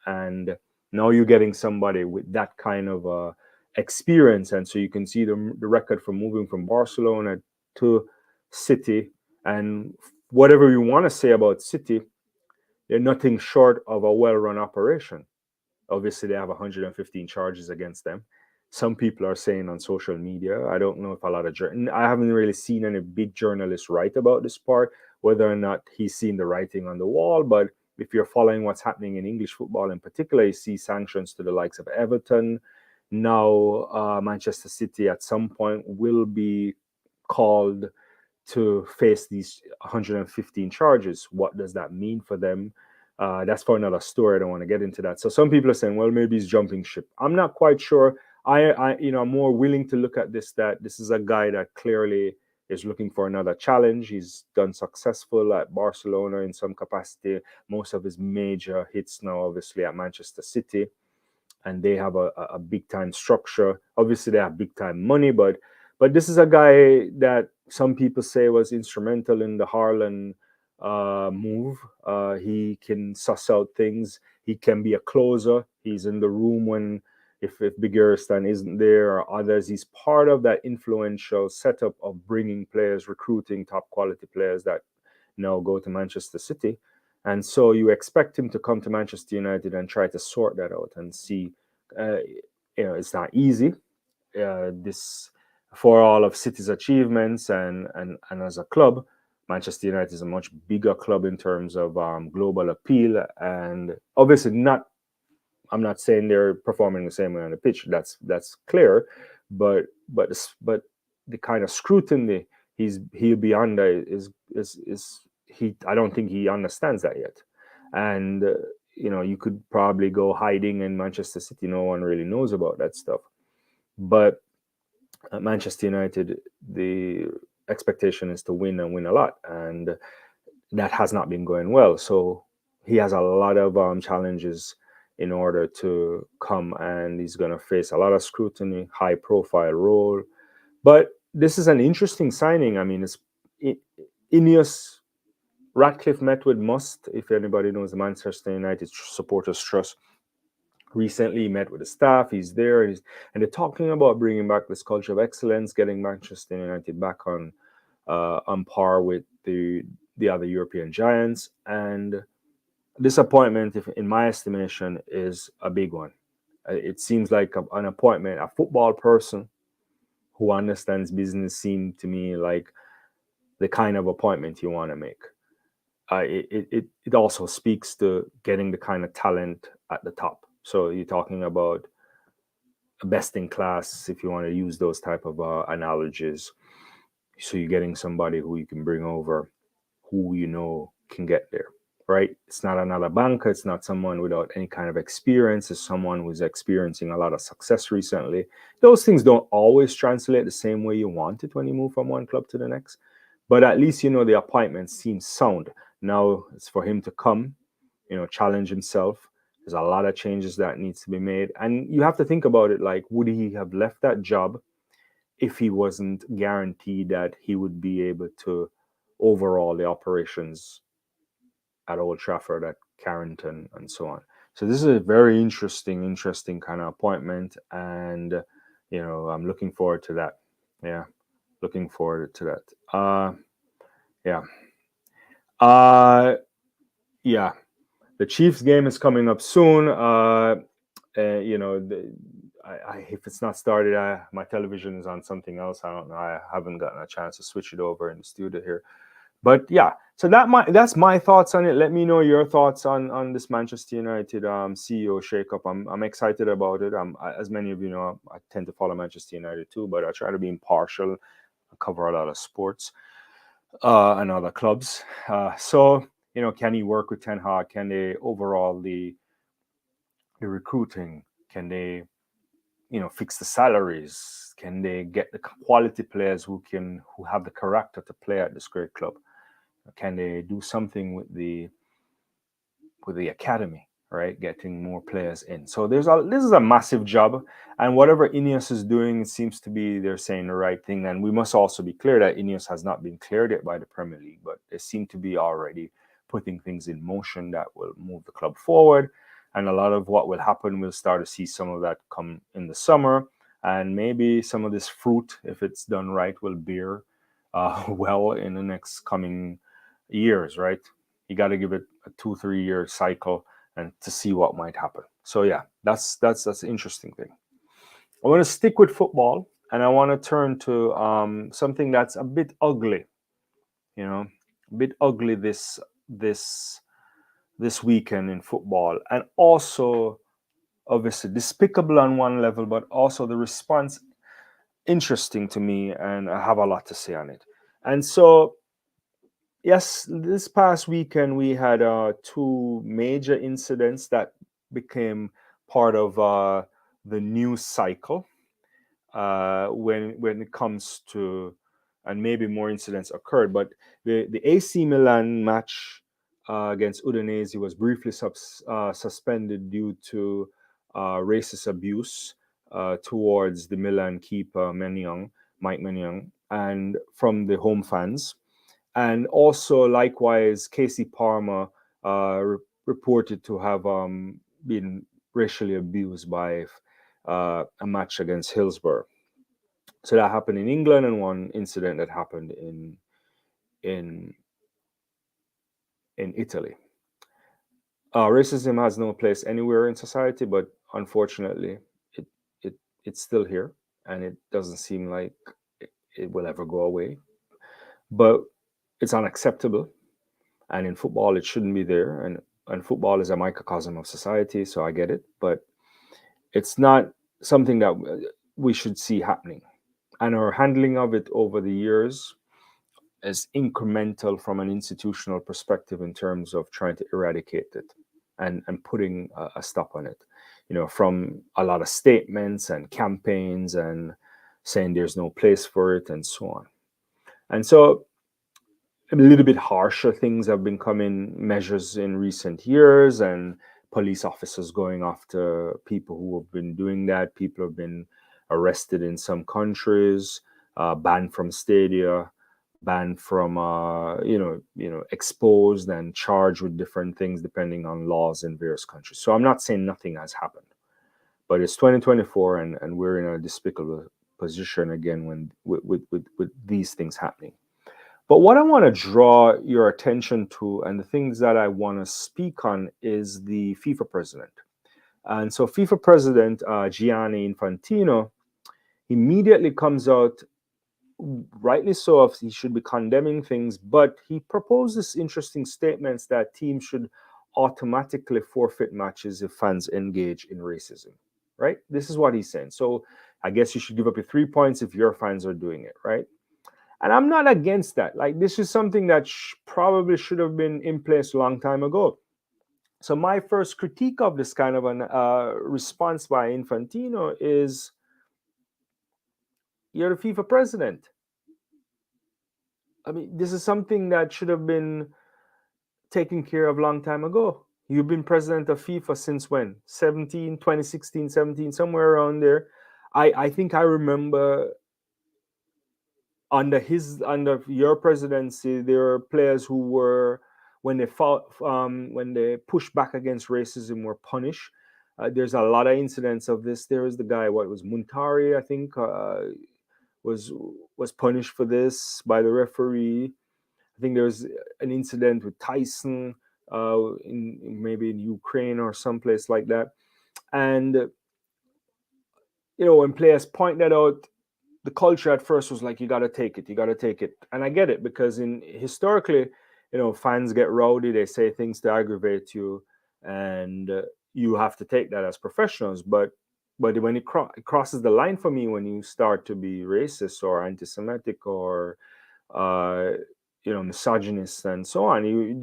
and now you're getting somebody with that kind of experience. And so you can see the record from moving from Barcelona to City, and whatever you want to say about City, they're nothing short of a well-run operation. Obviously, they have 115 charges against them. Some people are saying on social media, I don't know if a lot of I haven't really seen any big journalists write about this part, whether or not he's seen the writing on the wall. But if you're following what's happening in English football in particular, you see sanctions to the likes of Everton. Now, Manchester City at some point will be called to face these 115 charges. What does that mean for them? That's for another story. I don't want to get into that. So some people are saying, well, maybe he's jumping ship. I'm not quite sure. I'm more willing to look at this, that this is a guy that clearly is looking for another challenge. He's done successful at Barcelona in some capacity. Most of his major hits now, obviously, at Manchester City, and they have a big time structure. Obviously, they have big time money, but this is a guy that some people say was instrumental in the Haaland move. He can suss out things. He can be a closer. He's in the room when if Bigiristan isn't there or others, he's part of that influential setup of bringing players, recruiting top quality players that now go to Manchester City. And so you expect him to come to Manchester United and try to sort that out and see. Uh, it's not easy. This for all of City's achievements and as a club, Manchester United is a much bigger club in terms of global appeal, and obviously not. I'm not saying they're performing the same way on the pitch. That's clear, but the kind of scrutiny he'll be under is he. I don't think he understands that yet, and you could probably go hiding in Manchester City. No one really knows about that stuff, but at Manchester United, the expectation is to win and win a lot, and that has not been going well. So he has a lot of challenges in order to come, and he's going to face a lot of scrutiny, high profile role. But this is an interesting signing. I mean, it's Ineos. Ratcliffe met with Must, if anybody knows the Manchester United Supporters Trust. Recently, he met with the staff. He's there, and they're talking about bringing back this culture of excellence, getting Manchester United back on par with the other European giants. And this appointment, if in my estimation, is a big one. It seems like an appointment. A football person who understands business seemed to me like the kind of appointment you want to make. It also speaks to getting the kind of talent at the top. So you're talking about best in class, if you want to use those type of analogies. So you're getting somebody who you can bring over, who can get there, right? It's not another banker. It's not someone without any kind of experience. It's someone who's experiencing a lot of success recently. Those things don't always translate the same way you want it when you move from one club to the next. But at least the appointment seems sound. Now it's for him to come, challenge himself. There's a lot of changes that needs to be made. And you have to think about it like, would he have left that job if he wasn't guaranteed that he would be able to overhaul the operations at Old Trafford, at Carrington, and so on. So this is a very interesting kind of appointment, and I'm looking forward to that. Yeah, looking forward to that. Yeah, yeah. The Chiefs game is coming up soon. If it's not started, my television is on something else. I don't know. I haven't gotten a chance to switch it over in the studio here. But yeah, so that's my thoughts on it. Let me know your thoughts on this Manchester United CEO shakeup. I'm excited about it. As many of you know, I tend to follow Manchester United too, but I try to be impartial. I cover a lot of sports and other clubs. So can he work with Ten Hag? Can they overall the recruiting? Can they fix the salaries? Can they get the quality players who have the character to play at this great club? Can they do something with the academy, right? Getting more players in. So this is a massive job, and whatever Ineos is doing, it seems to be they're saying the right thing. And we must also be clear that Ineos has not been cleared yet by the Premier League, but they seem to be already putting things in motion that will move the club forward. And a lot of what will happen, we'll start to see some of that come in the summer, and maybe some of this fruit, if it's done right, will bear well in the next coming years, right? You got to give it a 2-3 year cycle and to see what might happen. So yeah, that's an interesting thing. I want to stick with football, and I want to turn to something that's a bit ugly, a bit ugly this weekend in football, and also obviously despicable on one level, but also the response interesting to me, and I have a lot to say on it. And so yes, this past weekend we had two major incidents that became part of the news cycle when it comes to, and maybe more incidents occurred, but the AC Milan match against Udinese was briefly suspended due to racist abuse towards the Milan keeper Mike Maignan, and from the home fans. And also, likewise, Casey Palmer reported to have been racially abused by a match against Hillsborough. So that happened in England, and one incident that happened in in Italy. Racism has no place anywhere in society, but unfortunately, it, it it's still here, and it doesn't seem like it will ever go away. But it's unacceptable, and in football, it shouldn't be there. And football is a microcosm of society, so I get it, but it's not something that we should see happening. And our handling of it over the years is incremental from an institutional perspective in terms of trying to eradicate it and putting a stop on it. You know, from a lot of statements and campaigns and saying there's no place for it and so on. And so a little bit harsher things have been coming measures in recent years, and police officers going after people who have been doing that. People have been arrested in some countries, banned from stadia, banned from exposed and charged with different things depending on laws in various countries. So I'm not saying nothing has happened, but it's 2024, and we're in a despicable position again when with these things happening. But what I want to draw your attention to, and the things that I want to speak on, is the FIFA president. And so, FIFA president Gianni Infantino immediately comes out, rightly so, if he should be condemning things, but he proposes interesting statements that teams should automatically forfeit matches if fans engage in racism. Right? This is what he's saying. So, I guess you should give up your 3 points if your fans are doing it, right? And I'm not against that. Like, this is something that probably should have been in place a long time ago. So my first critique of this kind of an response by Infantino is, you're the FIFA president. I mean, this is something that should have been taken care of a long time ago. You've been president of FIFA since when? 2016, 17, somewhere around there. I think I remember under your presidency, there are players who were, when they fought, when they pushed back against racism, were punished. There's a lot of incidents of this. There was the guy, what was Muntari, I think, was punished for this by the referee. I think there was an incident with Tyson in maybe in Ukraine or someplace like that. And when players point that out, the culture at first was like, you got to take it, and I get it, because historically, fans get rowdy, they say things to aggravate you, and you have to take that as professionals. But when it crosses the line for me, when you start to be racist or anti-Semitic or misogynist and so on, you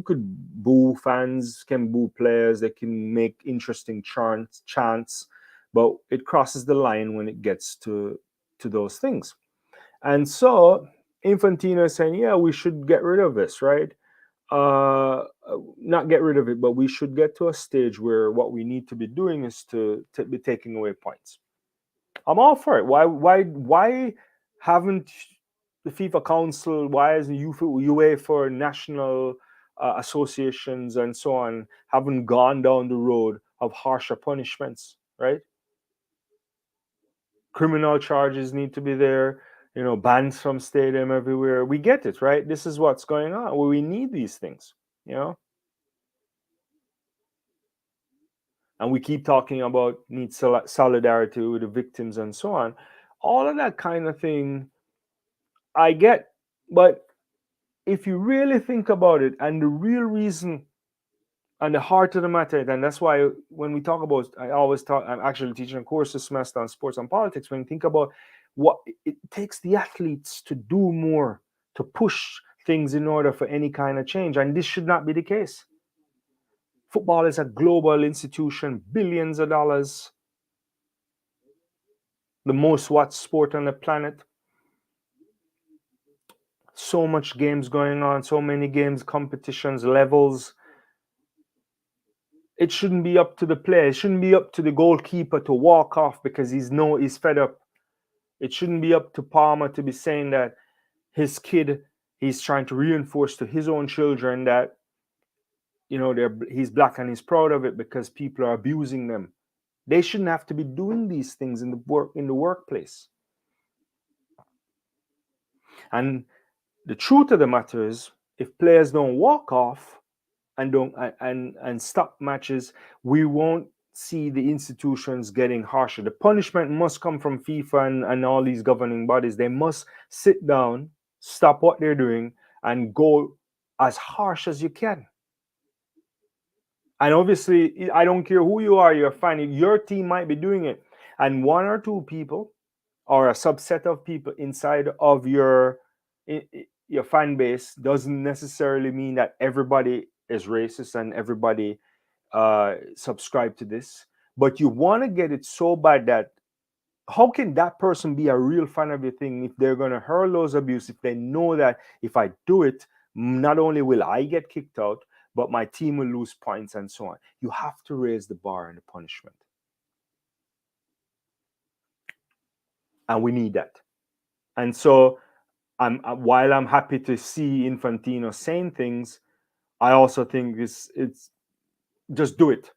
could boo fans, can boo players, they can make interesting chants, but it crosses the line when it gets to those things. And so Infantino is saying, yeah, we should get rid of this, right? Not get rid of it, but we should get to a stage where what we need to be doing is to be taking away points. I'm all for it. Why haven't the FIFA Council, why isn't UEFA, national associations and so on, haven't gone down the road of harsher punishments, right? Criminal charges need to be there, bans from stadium everywhere. We get it, right? This is what's going on. Well, we need these things, and we keep talking about need solidarity with the victims and so on. All of that kind of thing, I get. But if you really think about it, and the real reason and the heart of the matter, and that's why when we talk about, I always talk, I'm actually teaching a course this semester on sports and politics. When you think about what it takes the athletes to do more, to push things in order for any kind of change, and this should not be the case. Football is a global institution, billions of dollars, the most watched sport on the planet. So much games going on, so many games, competitions, levels. It shouldn't be up to the player. It shouldn't be up to the goalkeeper to walk off because he's fed up. It shouldn't be up to Palmer to be saying that his kid, he's trying to reinforce to his own children that he's black and he's proud of it because people are abusing them. They shouldn't have to be doing these things in the workplace. And the truth of the matter is, if players don't walk off and don't and stop matches, we won't see the institutions getting harsher. The punishment must come from FIFA and all these governing bodies. They must sit down, stop what they're doing, and go as harsh as you can. And obviously, I don't care who you are, you're a fan, your team might be doing it. And one or two people or a subset of people inside of your fan base doesn't necessarily mean that everybody is racist and everybody subscribe to this. But you want to get it so bad that how can that person be a real fan of your thing if they're going to hurl those abuse, if they know that if I do it, not only will I get kicked out, but my team will lose points and so on. You have to raise the bar and the punishment. And we need that. And so while I'm happy to see Infantino saying things, I also think it's just do it.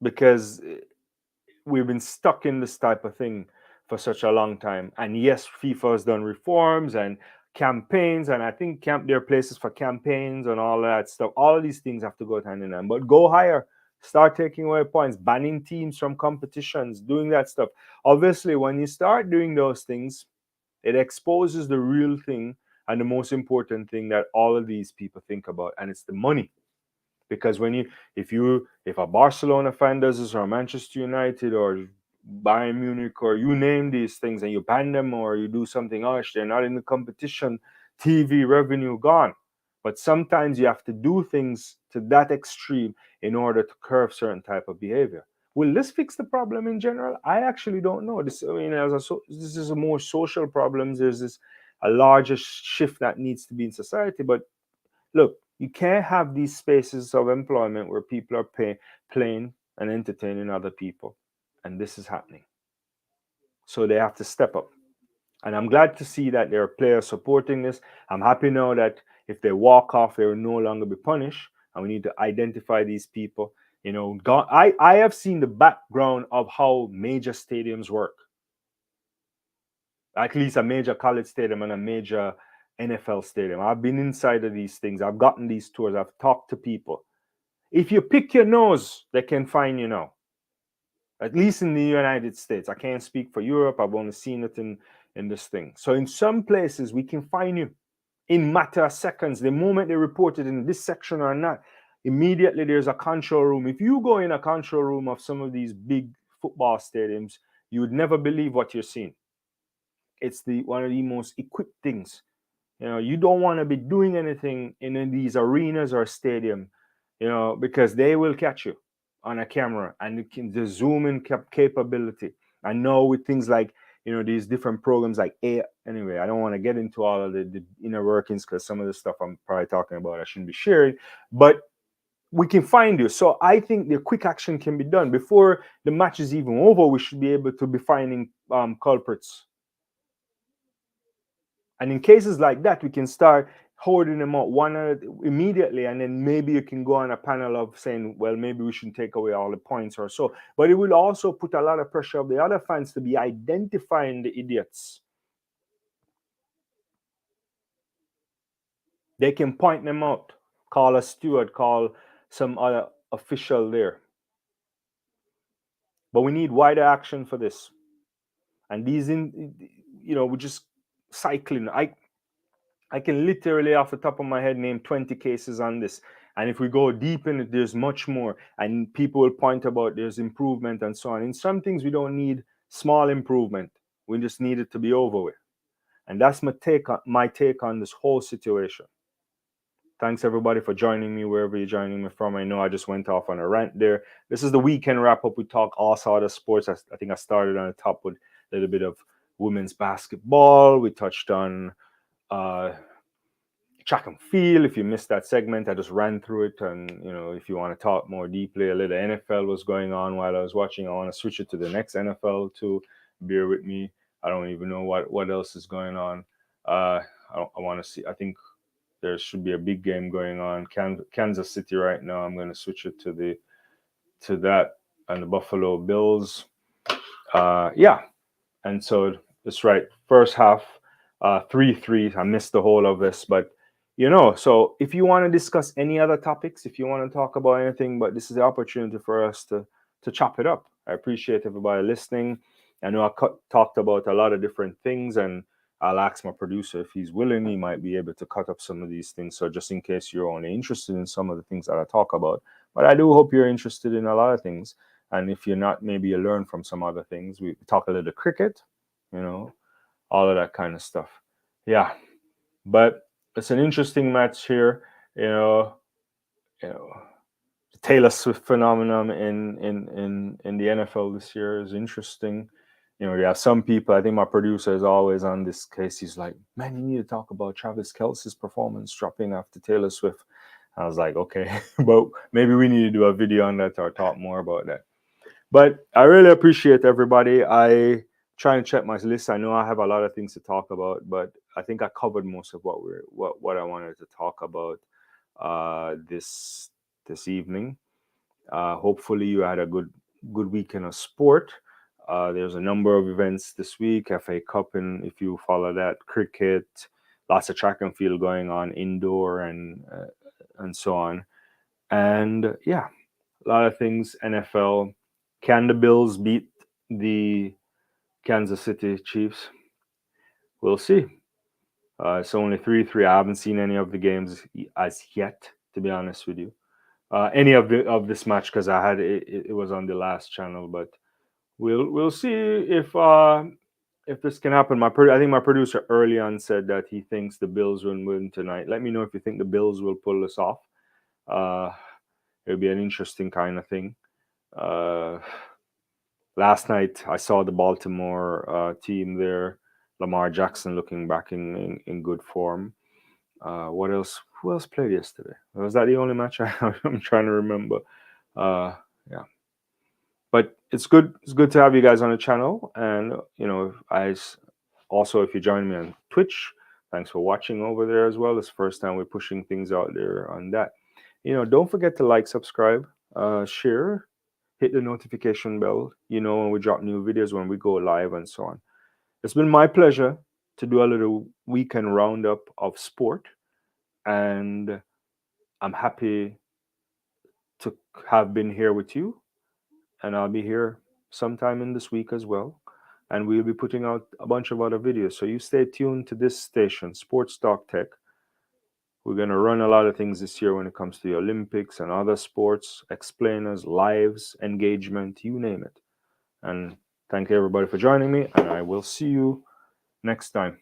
Because we've been stuck in this type of thing for such a long time. And yes, FIFA has done reforms and campaigns, and I think there are places for campaigns and all that stuff. All of these things have to go hand in hand. But go higher. Start taking away points, banning teams from competitions, doing that stuff. Obviously, when you start doing those things, it exposes the real thing and the most important thing that all of these people think about, and it's the money. Because if a Barcelona fan does this, or Manchester United, or Bayern Munich, or you name these things, and you ban them or you do something else, they're not in the competition, TV revenue gone. But sometimes you have to do things to that extreme in order to curb certain type of behavior. Will this fix the problem in general? I actually don't know. This is a more social problem. There's this a larger shift that needs to be in society. But look, you can't have these spaces of employment where people are playing and entertaining other people. And this is happening. So they have to step up. And I'm glad to see that there are players supporting this. I'm happy now that if they walk off, they will no longer be punished. And we need to identify these people. I have seen the background of how major stadiums work. At least a major college stadium and a major NFL stadium. I've been inside of these things. I've gotten these tours. I've talked to people. If you pick your nose, they can find you now. At least in the United States. I can't speak for Europe. I've only seen it in this thing. So in some places, we can find you in matter of seconds. The moment they report it in this section or not, immediately there's a control room. If you go in a control room of some of these big football stadiums, you would never believe what you're seeing. It's one of the most equipped things. You don't want to be doing anything in these arenas or stadium, because they will catch you on a camera, and the zoom in capability. I know with things like these different programs like anyway, I don't want to get into all of the inner workings, because some of the stuff I'm probably talking about I shouldn't be sharing, but we can find you. So I think the quick action can be done before the match is even over. We should be able to be finding culprits. And in cases like that, we can start holding them out immediately, and then maybe you can go on a panel of saying, well, maybe we should take away all the points or so. But it will also put a lot of pressure on the other fans to be identifying the idiots. They can point them out, call a steward, call some other official there. But we need wider action for this. And we're just cycling. I can literally off the top of my head name 20 cases on this. And if we go deep in it, there's much more. And people will point about there's improvement and so on. In some things, we don't need small improvement. We just need it to be over with. And that's my take on this whole situation. Thanks everybody for joining me wherever you're joining me from. I know I just went off on a rant there. This is the weekend wrap up. We talk all sort of sports. I think I started on the top with a little bit of women's basketball. We touched on track and field. If you missed that segment, I just ran through it. And if you want to talk more deeply, a little NFL was going on while I was watching. I want to switch it to the next NFL too. Bear with me. I don't even know what else is going on. I want to see. I think there should be a big game going on. Kansas City right now. I'm going to switch it to the to that and the Buffalo Bills. Yeah, and so that's right. First half, 3-3. I missed the whole of this, but so if you want to discuss any other topics, if you want to talk about anything, but this is the opportunity for us to chop it up. I appreciate everybody listening. I know talked about a lot of different things, and I'll ask my producer if he's willing. He might be able to cut up some of these things. So just in case you're only interested in some of the things that I talk about, but I do hope you're interested in a lot of things. And if you're not, maybe you learn from some other things. We talk a little cricket, all of that kind of stuff. Yeah, but it's an interesting match here. The Taylor Swift phenomenon in the NFL this year is interesting. You have some people. I think my producer is always on this case. He's like, "Man, you need to talk about Travis Kelce's performance dropping after Taylor Swift." I was like, "Okay, but maybe we need to do a video on that or talk more about that." But I really appreciate everybody. I try and check my list. I know I have a lot of things to talk about, but I think I covered most of what I wanted to talk about this evening. Hopefully, you had a good weekend of sport. There's a number of events this week. FA Cup, and if you follow that, cricket, lots of track and field going on indoor and so on. And yeah, a lot of things. NFL. Can the Bills beat the Kansas City Chiefs? We'll see. It's only 3-3. I haven't seen any of the games as yet, to be honest with you. Any of this match, because I had it was on the last channel, but we'll see if this can happen. I think my producer early on said that he thinks the Bills will win tonight. Let me know if you think the Bills will pull this off. It'll be an interesting kind of thing. Last night I saw the Baltimore team there. Lamar Jackson looking back in good form. What else? Who else played yesterday? Was that the only match I'm trying to remember? Yeah. But it's good. It's good to have you guys on the channel, and also if you join me on Twitch, thanks for watching over there as well. It's the first time we're pushing things out there on that. Don't forget to like, subscribe, share, hit the notification bell. When we drop new videos, when we go live, and so on. It's been my pleasure to do a little weekend roundup of sport, and I'm happy to have been here with you. And I'll be here sometime in this week as well. And we'll be putting out a bunch of other videos. So you stay tuned to this station, Sports Talk Tech. We're going to run a lot of things this year when it comes to the Olympics and other sports, explainers, lives, engagement, you name it. And thank you everybody for joining me. And I will see you next time.